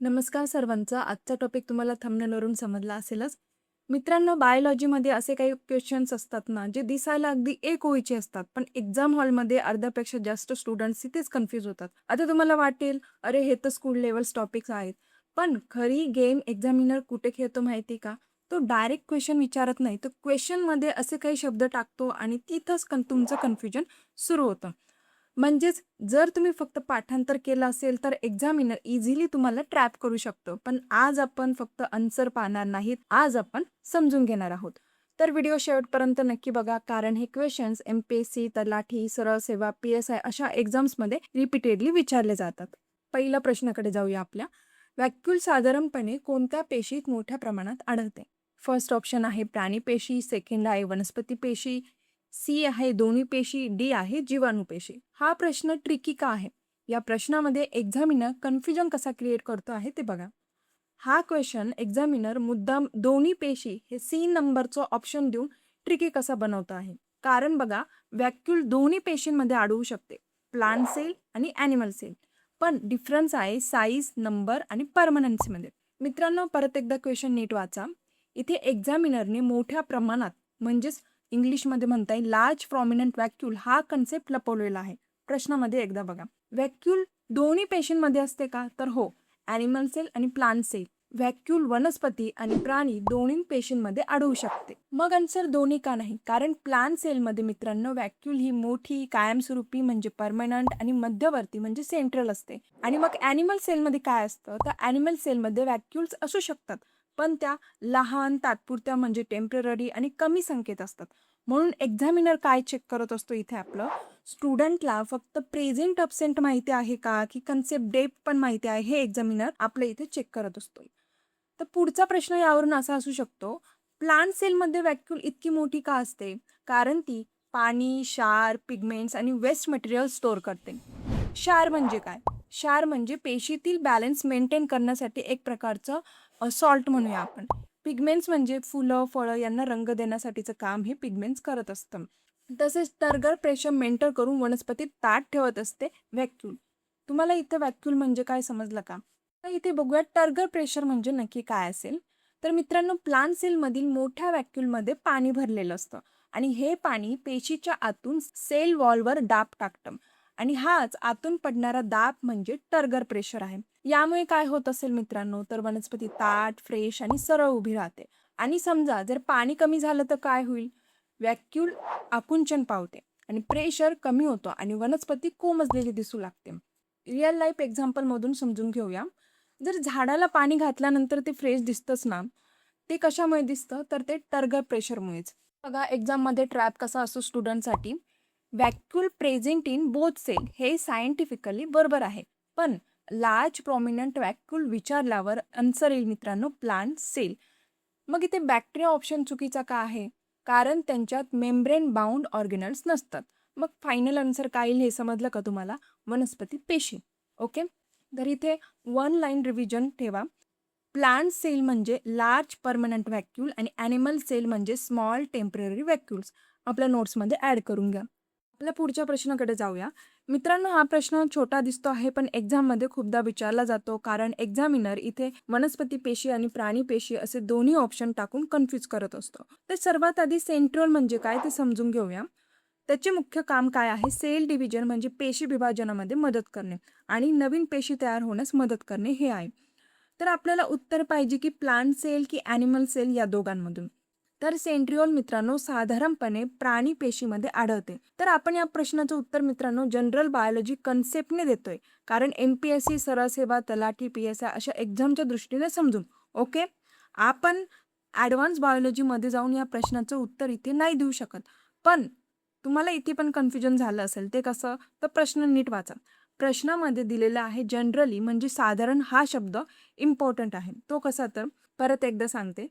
नमस्कार सर्वांचा. आजचा टॉपिक तुम्हाला थंबनेलवरून समजला असेलच. मित्रांनो, बायोलॉजीमध्ये असे काही क्वेश्चन्स असतात ना, जे दिसायला अगदी एक ओळीचे असतात, पण एक्झाम हॉलमध्ये अर्ध्यापेक्षा जास्त स्टुडंट्स तिथेच कन्फ्यूज होतात. आता तुम्हाला वाटेल, "अरे, हे तर स्कूल लेव्हल्स टॉपिक्स आहेत." पण खरी गेम एक्झामिनर कुठे खेळतो माहिती का? तो डायरेक्ट क्वेश्चन विचारत नाही, तो क्वेश्चनमध्ये असे काही शब्द टाकतो आणि तिथंच तुमचं कन्फ्युजन सुरू होतं. म्हणजेच जर तुम्ही फक्त पाठांतर केलं असेल तर एक्झामिनर इझिली तुम्हाला ट्रॅप करू शकतो. पण आज आपण फक्त आन्सर पाहणार नाहीत, आज आपण समजून घेणार आहोत. तर व्हिडिओ शेवटपर्यंत नक्की बघा, कारण हे क्वेश्चन्स एम-पी-एस-सी, तलाठी, सरळ सेवा, पी-एस-आय अशा एक्झाम्समध्ये रिपीटेडली विचारले जातात. पहिल्या प्रश्नाकडे जाऊया आपल्या. व्हॅक्यूल साधारणपणे कोणत्या पेशीत मोठ्या प्रमाणात आढळते? फर्स्ट ऑप्शन आहे प्राणी पेशी, सेकंड आहे वनस्पती पेशी, सी आहे दोन्ही पेशी, डी आहे जीवाणू पेशी. हा प्रश्न ट्रिकी का आहे? या प्रश्नामध्ये एक्झामिनर कन्फ्युजन कसा क्रिएट करतो आहे ते बघा. हा क्वेश्चन एक्झामिनर मुद्दाम दोन्ही पेशी हे सी नंबरचं ऑप्शन देऊन ट्रिकी कसा बनवतो आहे. कारण बघा, व्हॅक्यूल दोन्ही पेशींमध्ये आढळू शकते, प्लांट सेल आणि ॲनिमल सेल. पण डिफरन्स आहे साईज, नंबर आणि परमनन्सीमध्ये. मित्रांनो, परत एकदा क्वेश्चन नीट वाचा. इथे एक्झामिनरने मोठ्या प्रमाणात म्हणजेच इंग्लिशमध्ये म्हणता येईल लार्ज प्रॉमिनंट व्हॅक्यूल हा कन्सेप्ट लपवलेला आहे. प्रश्नामध्ये एकदा बघा. व्हॅक्यूल दोन्ही पेशींमध्ये असते का? तर हो, ॲनिमल सेल आणि प्लांट सेल. व्हॅक्यूल वनस्पती आणि प्राणी दोन्ही पेशींमध्ये आढळू शकते. मग आन्सर दोन्ही का नाही? कारण प्लांट सेलमध्ये मित्रांनो व्हॅक्यूल ही मोठी, कायमस्वरूपी म्हणजे परमनंट आणि मध्यवर्ती म्हणजे सेंट्रल असते. आणि मग ॲनिमल सेलमध्ये काय असतं? तर ॲनिमल सेलमध्ये व्हॅक्यूल्स असू शकतात, पण त्या लहान, तात्पुरत्या म्हणजे टेम्पररी आणि कमी संख्येत असतात. म्हणून एक्झामिनर काय चेक करत असतो इथे आपलं, स्टुडंटला फक्त प्रेझेंट अब्सेंट माहिती आहे का, की कन्सेप्ट डेप्थ पण माहिती आहे, हे एक्झामिनर आपल्या इथे चेक करत असतो. तर पुढचा प्रश्न यावरून असा असू शकतो, प्लांट सेलमध्ये व्हॅक्यूल इतकी मोठी का असते? कारण ती पाणी, क्षार, पिगमेंट्स आणि वेस्ट मटेरियल स्टोअर करते. क्षार म्हणजे काय? क्षार म्हणजे पेशीतील बॅलन्स मेंटेन करण्यासाठी एक प्रकारचं सॉल्ट म्हणूया आपण. पिगमेंट्स म्हणजे फुलं, फळं यांना रंग देण्यासाठीचं काम हे पिगमेंट्स करत असतं. तसेच टर्गर प्रेशर मेंटेन करून वनस्पती ताट ठेवत असते व्हॅक्यूल. तुम्हाला इथं व्हॅक्यूल म्हणजे काय समजलं का? तर इथे बघूया टर्गर प्रेशर म्हणजे नक्की काय असेल. तर मित्रांनो, प्लांट सेलमधील मोठ्या व्हॅक्यूलमध्ये पाणी भरलेलं असतं आणि हे पाणी पेशीच्या आतून सेल वॉलवर दाब टाकतं आणि हाच आतून पडणारा दाब म्हणजे टर्गर प्रेशर आहे. यामुळे काय होत असेल मित्रांनो, तर वनस्पती ताट, फ्रेश आणि सरळ उभी राहते. आणि समजा जर पाणी कमी झालं तर काय होईल? व्हॅक्यूल आकुंचन पावते आणि प्रेशर कमी होतो आणि वनस्पती कोमजलेली दिसू लागते. रिअल लाईफ एक्झाम्पलमधून समजून घेऊया. जर झाडाला पाणी घातल्यानंतर ते फ्रेश दिसतंच ना, ते कशामुळे दिसतं? तर ते टर्गर प्रेशरमुळेच. बघा, एक्झाममध्ये ट्रॅप कसा असतो स्टुडंटसाठी, व्हॅक्यूल प्रेझेंट इन बोथ सेल हे सायंटिफिकली बरोबर आहे. पण लार्ज प्रॉमिनंट व्हॅक्यूल विचारल्यावर आन्सर येईल मित्रांनो प्लांट सेल. मग इथे बॅक्टेरिया ऑप्शन चुकीचा का आहे? कारण त्यांच्यात मेम्ब्रेन बाउंड ऑर्गेनल्स नसतात. मग फायनल आन्सर काय येईल हे समजलं का तुम्हाला? वनस्पती पेशी. ओके. तर इथे वन लाईन रिव्हिजन ठेवा. प्लांट सेल म्हणजे लार्ज परमनंट व्हॅक्यूल आणि ॲनिमल सेल म्हणजे स्मॉल टेम्पररी व्हॅक्यूल्स. आपल्या नोट्समध्ये ॲड करून घ्या. आपल्या पुढच्या प्रश्नाकडे जाऊया. मित्रांनो, हा प्रश्न छोटा दिसतो आहे, पण एक्झाममध्ये खूपदा विचारला जातो, कारण एक्झामिनर इथे वनस्पती पेशी आणि प्राणी पेशी असे दोन्ही ऑप्शन टाकून कन्फ्यूज करत असतो. तर सर्वात आधी सेंट्रिओल म्हणजे काय ते समजून घेऊया. त्याचे मुख्य काम काय आहे? सेल डिव्हिजन म्हणजे पेशी विभाजनामध्ये मदत करणे आणि नवीन पेशी तयार होण्यास मदत करणे हे आहे. तर आपल्याला उत्तर पाहिजे की प्लांट सेल की ॲनिमल सेल या दोघांमधून. तर सेंट्रिओल मित्रांनो साधारणपणे प्राणी पेशीमध्ये आढळते. तर आपण या प्रश्नाचं उत्तर मित्रांनो जनरल बायोलॉजी कन्सेप्टने देतोय, कारण एम-पी-एस-सी, सरळ सेवा, तलाठी, पी-एस-आय अशा एक्झामच्या दृष्टीने समजून. ओके. आपण ॲडव्हान्स बायोलॉजीमध्ये जाऊन या प्रश्नाचं उत्तर इथे नाही देऊ शकत. पण तुम्हाला इथे पण कन्फ्युजन झालं असेल, ते कसं? तर प्रश्न नीट वाचा. प्रश्नामध्ये दिलेला आहे जनरली म्हणजे साधारण हा शब्द इम्पॉर्टंट आहे. तो कसा? तर परत एकदा सांगते.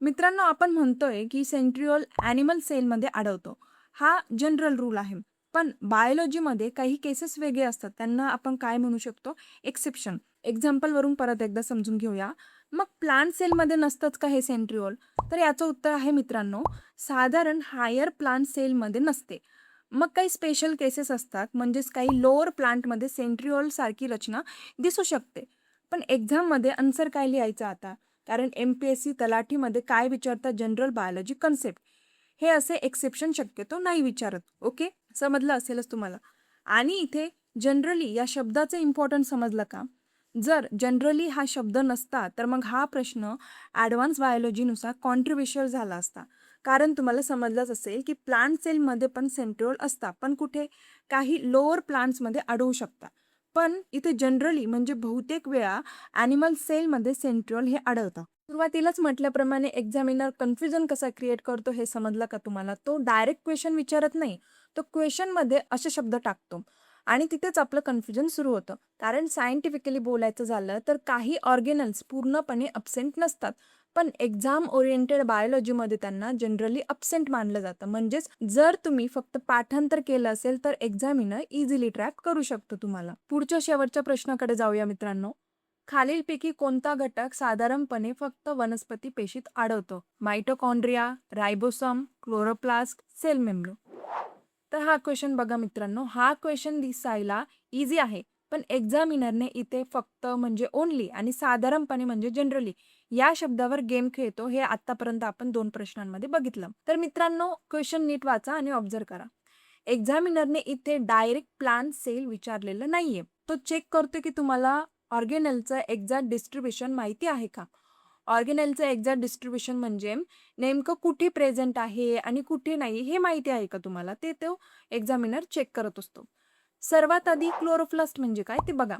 मित्रांनो, आपण म्हणतोय की सेंट्रिओल ॲनिमल सेलमध्ये आढळतो. हा जनरल रूल आहे. पण बायोलॉजीमध्ये काही केसेस वेगळे असतात. त्यांना आपण काय म्हणू शकतो? एक्सेप्शन. एक्झाम्पलवरून परत एकदा समजून घेऊया. मग प्लांट सेलमध्ये नसतंच का हे सेंट्रिओल? तर याचं उत्तर आहे मित्रांनो, साधारण हायर प्लांट सेलमध्ये नसते. मग काही स्पेशल केसेस असतात, म्हणजेच काही लोअर प्लांटमध्ये सेंट्रिओल सारखी रचना दिसू शकते. पण एक्झाममध्ये आन्सर काय लिहायचं आता? कारण MPSC तलाठीमध्ये काय विचारतात, जनरल बायोलॉजी कन्सेप्ट. हे असे एक्सेप्शन शक्यतो नाही विचारत. ओके, समजलं असेलच तुम्हाला. आणि इथे जनरली या शब्दाचं इम्पॉर्टन्स समजलं का? जर जनरली हा शब्द नसता तर मग हा प्रश्न ॲडव्हान्स बायोलॉजीनुसार कॉन्ट्रोव्हर्शियल झाला असता. कारण तुम्हाला समजलंच असेल की प्लांट सेलमध्ये पण सेंट्रिओल असतात, पण कुठे? काही लोअर प्लांट्समध्ये अडवू शकता. पण इथे जनरली म्हणजे बहुतेक वेळा ॲनिमल सेलमध्ये सेंट्रिओल हे आढळतं. सुरुवातीलाच म्हटल्याप्रमाणे एक्झामिनर कन्फ्युजन कसा क्रिएट करतो हे समजलं का तुम्हाला? तो डायरेक्ट क्वेश्चन विचारत नाही, तो क्वेश्चनमध्ये असे शब्द टाकतो आणि तिथेच आपलं कन्फ्युजन सुरू होतं. कारण सायंटिफिकली बोलायचं झालं तर काही ऑर्गेनल्स पूर्णपणे अब्सेंट नसतात, पण एक्झाम ओरिएंटेड बायोलॉजीमध्ये त्यांना जनरली अब्सेंट मानलं जातं. म्हणजेच जर तुम्ही फक्त पाठांतर केलं असेल तर एक्झामिनर इझिली ट्रॅप करू शकतो तुम्हाला. पुढच्या शेवटच्या प्रश्नाकडे जाऊया मित्रांनो. खालीलपैकी कोणता घटक साधारणपणे फक्त वनस्पती पेशीत आढळतो? Mitochondria, ribosome, chloroplast, cell membrane. तर हा क्वेश्चन बघा मित्रांनो, हा क्वेश्चन दिसायला इझी आहे, पण एक्झामिनरने इथे फक्त म्हणजे ओनली आणि साधारणपणे म्हणजे जनरली या शब्दावर गेम खेळतो. हे आतापर्यंत आपण 2 प्रश्नांमध्ये बघितलं. तर मित्रांनो, क्वेश्चन नीट वाचा आणि ऑब्झर्व करा. एक्झामिनरने इथे डायरेक्ट प्लांट सेल विचारलेलं नाहीये. तो चेक करतो की तुम्हाला ऑर्गेनेलचं एक्झॅक्ट डिस्ट्रीब्युशन माहिती आहे का? ऑर्गेनेलचं एक्झॅक्ट डिस्ट्रीब्युशन म्हणजे नेमकं कुठे प्रेझेंट आहे आणि कुठे नाही हे माहिती आहे का तुम्हाला? ते तो एक्झामिनर चेक करत असतो. सर्वात आधी क्लोरोप्लास्ट म्हणजे काय ते बघा.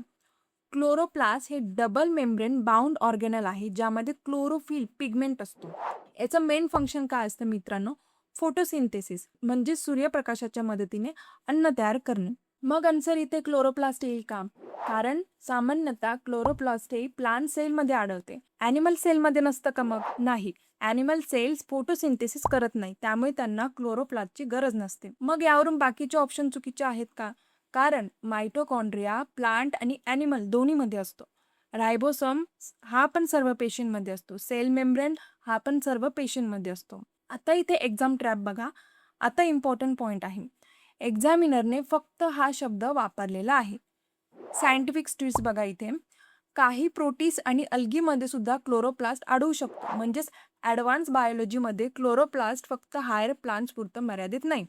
क्लोरोप्लास्ट हे डबल मेम्ब्रेन बाउंड ऑर्गेनल आहे, ज्यामध्ये क्लोरोफिल पिगमेंट असतो. याचं मेन फंक्शन काय असतं मित्रांनो? फोटोसिंथेसिस म्हणजे सूर्यप्रकाशाच्या मदतीने अन्न तयार करणे. मग आन्सर इथे क्लोरोप्लास्ट येईल का? कारण सामान्यतः क्लोरोप्लास्ट हे प्लांट सेलमध्ये आढळते. ॲनिमल सेलमध्ये नसतं का मग? नाही. ॲनिमल सेल्स फोटोसिंथेसिस करत नाही, त्यामुळे त्यांना क्लोरोप्लास्टची गरज नसते. मग यावरून बाकीचे ऑप्शन चुकीचे आहेत का? कारण माइटोकॉन्ड्रिया प्लांट आणि ॲनिमल दोन्हीमध्ये असतो. रायबोसोम हा पण सर्व पेशींमध्ये असतो. सेल मेम्ब्रेन हा पण सर्व पेशींमध्ये असतो. आता इथे एक्झाम ट्रॅप बघा. आता इम्पॉर्टंट पॉइंट आहे. एक्झामिनरने फक्त हा शब्द वापरलेला आहे. सायंटिफिक स्टडीज बघा इथे. काही प्रोटीस आणि अल्गीमध्ये सुद्धा क्लोरोप्लास्ट आढळू शकतो. म्हणजेच ॲडव्हान्स बायोलॉजीमध्ये क्लोरोप्लास्ट फक्त हायर प्लांट्स पुरतं मर्यादित नाही.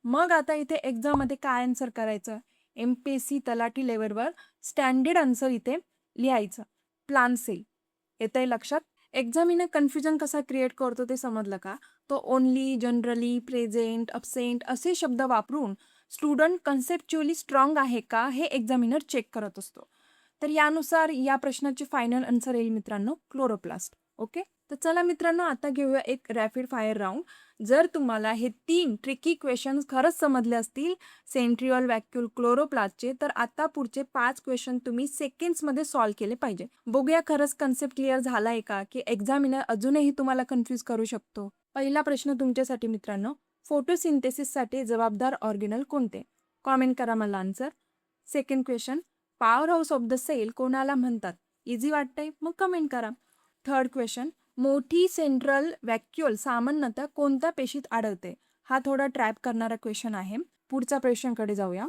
मग आता इथे एक्झाममध्ये काय आन्सर करायचं? MPSC तलाठी लेवलवर स्टँडर्ड आन्सर इथे लिहायचं. Plant cell. येतंय लक्षात? एक्झामिनर कन्फ्युजन कसा क्रिएट करतो ते समजलं का? तो ओनली, जनरली, प्रेझेंट, अब्सेंट असे शब्द वापरून स्टुडंट कन्सेप्च्युअली स्ट्रॉंग आहे का हे एक्झामिनर चेक करत असतो. तर यानुसार या प्रश्नाची फायनल आन्सर येईल मित्रांनो क्लोरोप्लास्ट. ओके, तर चला मित्रांनो, आता घेऊया एक रॅपिड फायर राऊंड. जर तुम्हाला हे 3 ट्रिकी क्वेश्चन्स खरंच समजले असतील सेंट्रिओल, व्हॅक्यूल, क्लोरोप्लास्टचे, तर आता पुढचे 5 क्वेश्चन तुम्ही सेकंड्समध्ये सॉल्व्ह केले पाहिजे. बघूया खरंच कन्सेप्ट क्लिअर झालाय का, की एक्झामिनर अजूनही तुम्हाला कन्फ्यूज करू शकतो. पहिला प्रश्न तुमच्यासाठी मित्रांनो, फोटोसिंथेसिससाठी जबाबदार ऑर्गेनल कोणते? कॉमेंट करा मला answer. Second question, power house of the cell कोणाला म्हणतात? इझी वाटतंय? मग कमेंट करा. थर्ड क्वेश्चन, मोठी सेंट्रल व्हॅक्यूल सामान्यतः कोणत्या पेशीत आढळते? हा थोडा ट्रॅप करणारा क्वेश्चन आहे. पुढच्या प्रश्नाकडे जाऊया.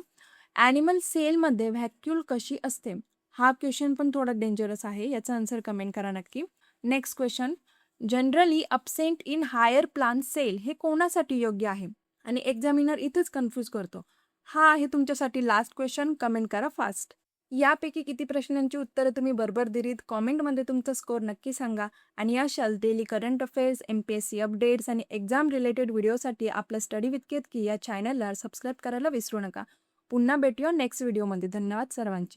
ॲनिमल सेलमध्ये व्हॅक्यूल कशी असते? हा क्वेश्चन पण थोडा डेंजरस आहे. याचा आन्सर कमेंट करा नक्की. Next question, generally absent in higher plant cell हे कोणासाठी योग्य आहे? आणि एक्झामिनर इथेच कन्फ्यूज करतो. हा आहे तुमच्यासाठी लास्ट क्वेश्चन. कमेंट करा फास्ट. यापैकी किती प्रश्नांची उत्तरं तुम्ही बरोबर दिलीत? कॉमेंटमध्ये तुमचा स्कोर नक्की सांगा. आणि अशाच daily current affairs, MPSC updates आणि एक्झाम रिलेटेड व्हिडिओसाठी आपलं स्टडी विथ केतकी या चॅनलला सबस्क्राईब करायला विसरू नका. पुन्हा भेटूया नेक्स्ट व्हिडिओमध्ये. धन्यवाद सर्वांचे.